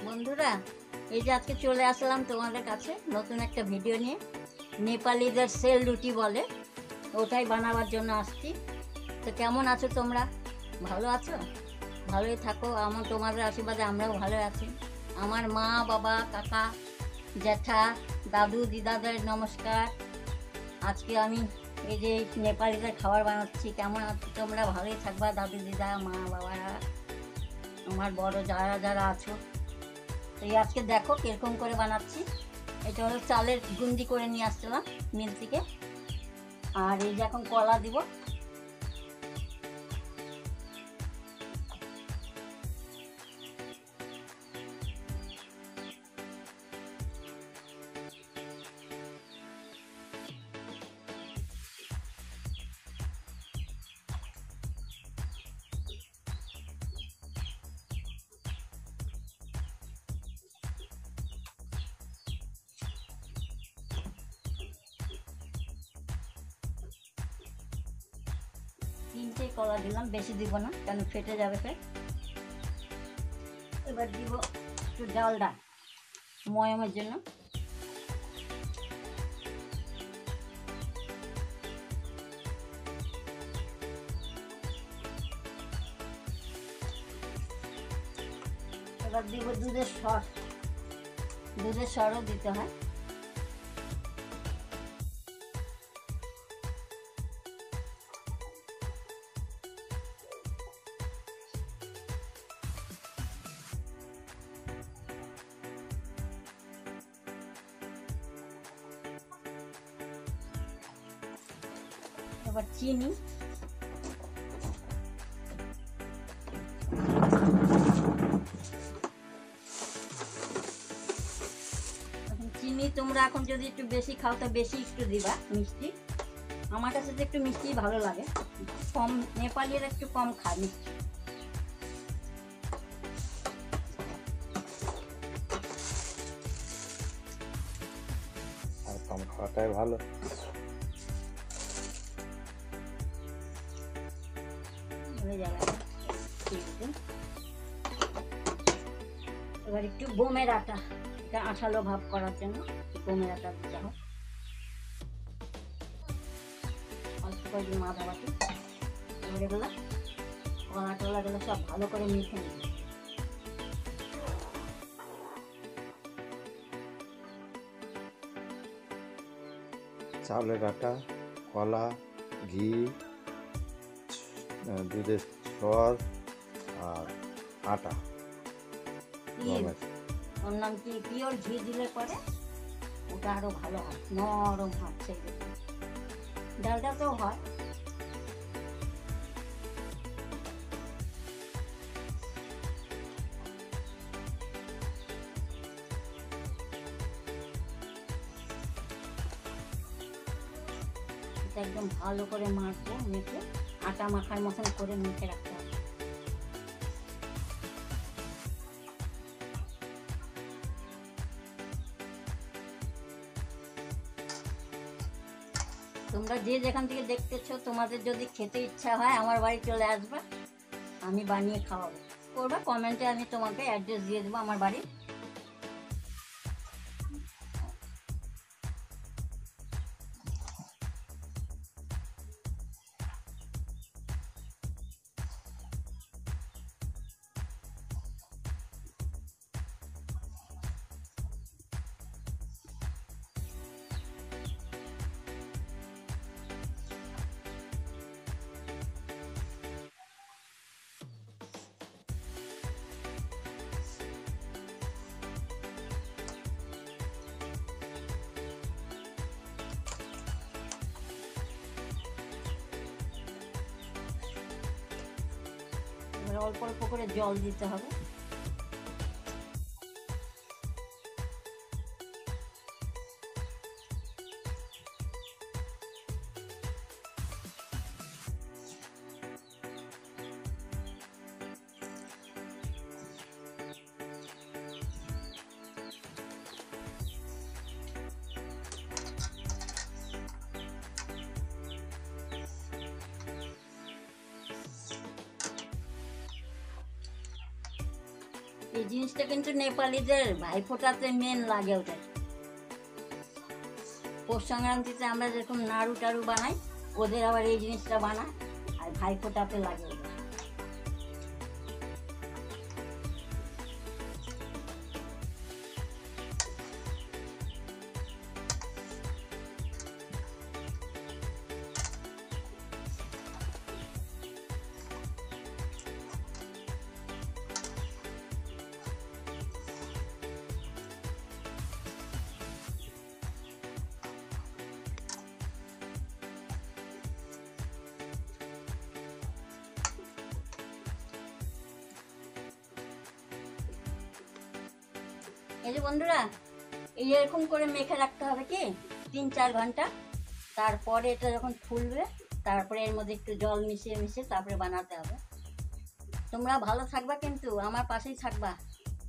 বন্ধুরা, এই যে আজকে চলে আসলাম তোমাদের কাছে নতুন একটা ভিডিও নিয়ে। নেপালিদের সেল রুটি বলে, ওটাই বানাবার জন্য আসছি। তো কেমন আছো তোমরা? ভালো আছো? ভালোই থাকো, তোমাদের আশীর্বাদে আমরাও ভালো আছি। আমার মা, বাবা, কাকা, জ্যাঠা, দাদু, দিদাদের নমস্কার। আজকে আমি এই যে নেপালিদের খাবার বানাচ্ছি। কেমন আছো তোমরা? ভালোই থাকবা দাদু, দিদা, মা, বাবারা, আমার বড় যারা যারা আছো। তো এই আজকে দেখো কীরকম করে বানাচ্ছি। এটা হলো চালের গুন্ডি করে নিয়ে আসছিলাম মিল থেকে। আর এই যে এখন কলা দিব। তিনটে কলা দিলাম, বেশি দিব না কেন ফেটে যাবে ফের। এবার দিব একটু ডালডা ময়মের জন্য। এবার দিব দুধের সর, দুধের সরও দিতে হয়। এবার চিনি, চিনি তোমরা এখন যদি একটু বেশি খাও তো বেশি একটু দিবা মিষ্টি। আমার কাছে তো একটু মিষ্টি ভালো লাগে, কম নেপালিরা একটু কম খায় মিষ্টি। আর কম খাওয়াটাই ভালো। এবার একটু গমের আটা, এটা আঠালো ভাব করার জন্য গমের আটা দিতে হয়। অল্প করে মাথা বাটি। এবার এগুলো কলা টলাগুলো সব ভালো করে মেখে নেবে। চাউলের আটা, কলা, ঘি, দুধের সর আর আটা। ওর নাম কি পিওর ঘি দিলে পরে ওটা আরো ভালো হয়, নরম হয়। সেই ডালটাতেও হয়। এটা একদম ভালো করে মাখবো, মেখে আটা মাখার মতন করে মেখে রাখতে হবে। তোমরা যে যেখান থেকে দেখতেছো, তোমাদের যদি খেতে ইচ্ছা হয় আমার বাড়ি চলে আসবে, আমি বানিয়ে খাওয়াবো। করবে কমেন্টে, আমি তোমাকে অ্যাড্রেস দিয়ে দেবো আমার বাড়ি। অল্প অল্প করে জল দিতে হবে। এই জিনিসটা কিন্তু নেপালিদের ভাইফোঁটাতে মেন লাগে ওটাই। পৌষ সংক্রান্তিতে আমরা যেরকম নাড়ু টাড়ু বানাই, ওদের আবার এই জিনিসটা বানায় আর ভাইফোঁটাতে লাগে ওদের। এই যে বন্ধুরা, এই এরকম করে মেখে রাখতে হবে কি 3-4 ঘন্টা। তারপরে এটা যখন ফুলবে, তারপরে এর মধ্যে একটু জল মিশিয়ে মিশিয়ে তারপরে বানাতে হবে। তোমরা ভালো থাকবা, কিন্তু আমার পাশেই থাকবা,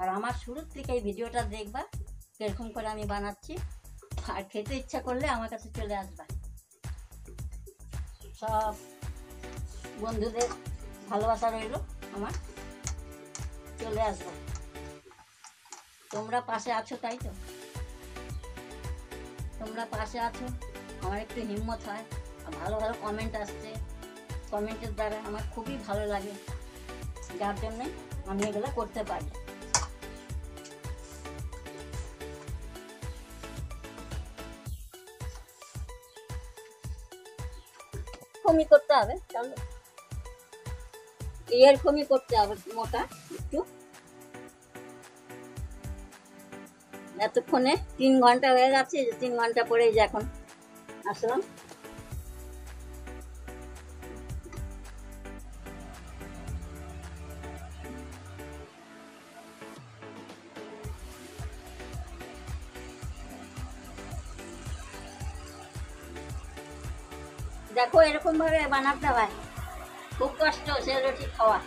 আর আমার শুরুর থেকে এই ভিডিওটা দেখবা কিরকম করে আমি বানাচ্ছি। আর খেতে ইচ্ছা করলে আমার কাছে চলে আসবা। সব বন্ধুদের ভালোবাসা রইল আমার, চলে আসবা। তোমরা পাশে আছো, তাই তো? তোমরা পাশে আছো, আমার একটু হিম্মত হয়। আর ভালো ভালো কমেন্ট আসছে, কমেন্টের দ্বারা আমার খুবই ভালো লাগে, যার জন্যে আমি এগুলো করতে পারি। এরকমই করতে হবে, চলো এরকমই করতে হবে, মোটা একটু। এতক্ষণে 3 ঘন্টা হয়ে গেছে, 3 ঘন্টা পরে যে এখন আসলাম। দেখো এরকম ভাবে বানাতে হয়, খুব কষ্ট সেল রুটি খাওয়া।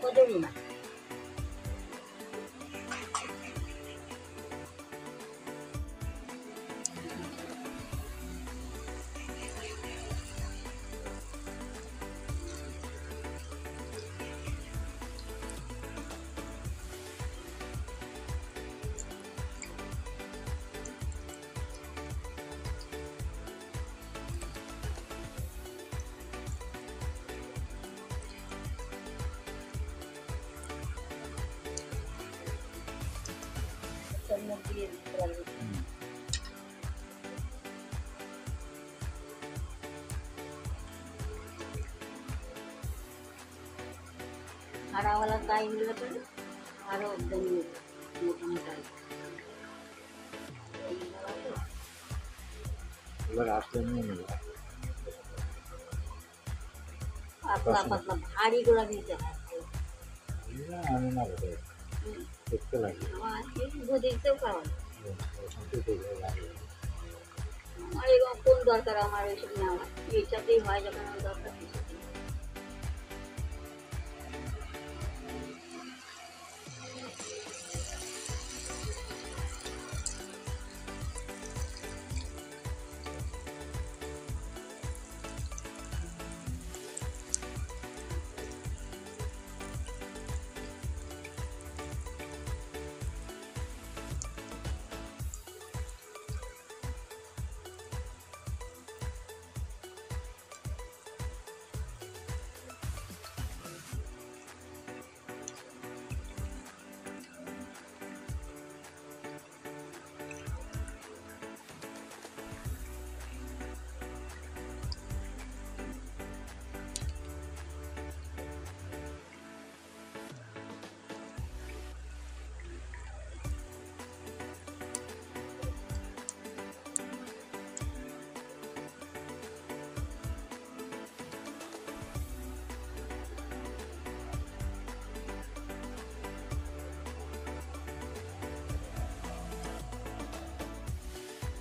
ওদেরই না, দিয়ে দিতে পারবে। হারাওয়ালা তাই মিলবে করে আরো একদম মোটামুটি এবার আসলে নিয়ে নেব। পাতলা পাতলা ভারী গুলা দিতে হয়। আমি না বলে দেখতে লাগে আমার বুঝতেও পারো না। আমার এরকম কোন দরকার, আমার এইসব নেওয়া এইটাতেই হয় যখন আমার দরকার।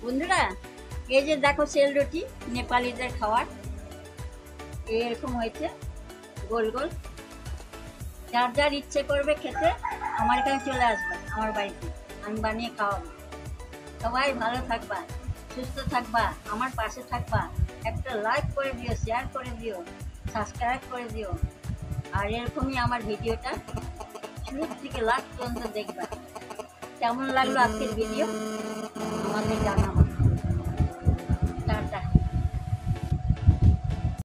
বন্ধুরা, এই যে দেখো সেল রুটি নেপালিদের খাওয়ার, এরকম হয়েছে গোল গোল। যার যার ইচ্ছে করবে খেতে আমার এখানে চলে আসবে, আমার বাড়িতে আমি বানিয়ে খাওয়াবো। সবাই ভালো থাকবা, সুস্থ থাকবা, আমার পাশে থাকবা। একটা লাইক করে দিও, শেয়ার করে দিও, সাবস্ক্রাইব করে দিও। আর এরকমই আমার ভিডিওটা শুরু থেকে লাস্ট পর্যন্ত দেখবা। কেমন লাগলো আজকের ভিডিও আমাদের জানাবো।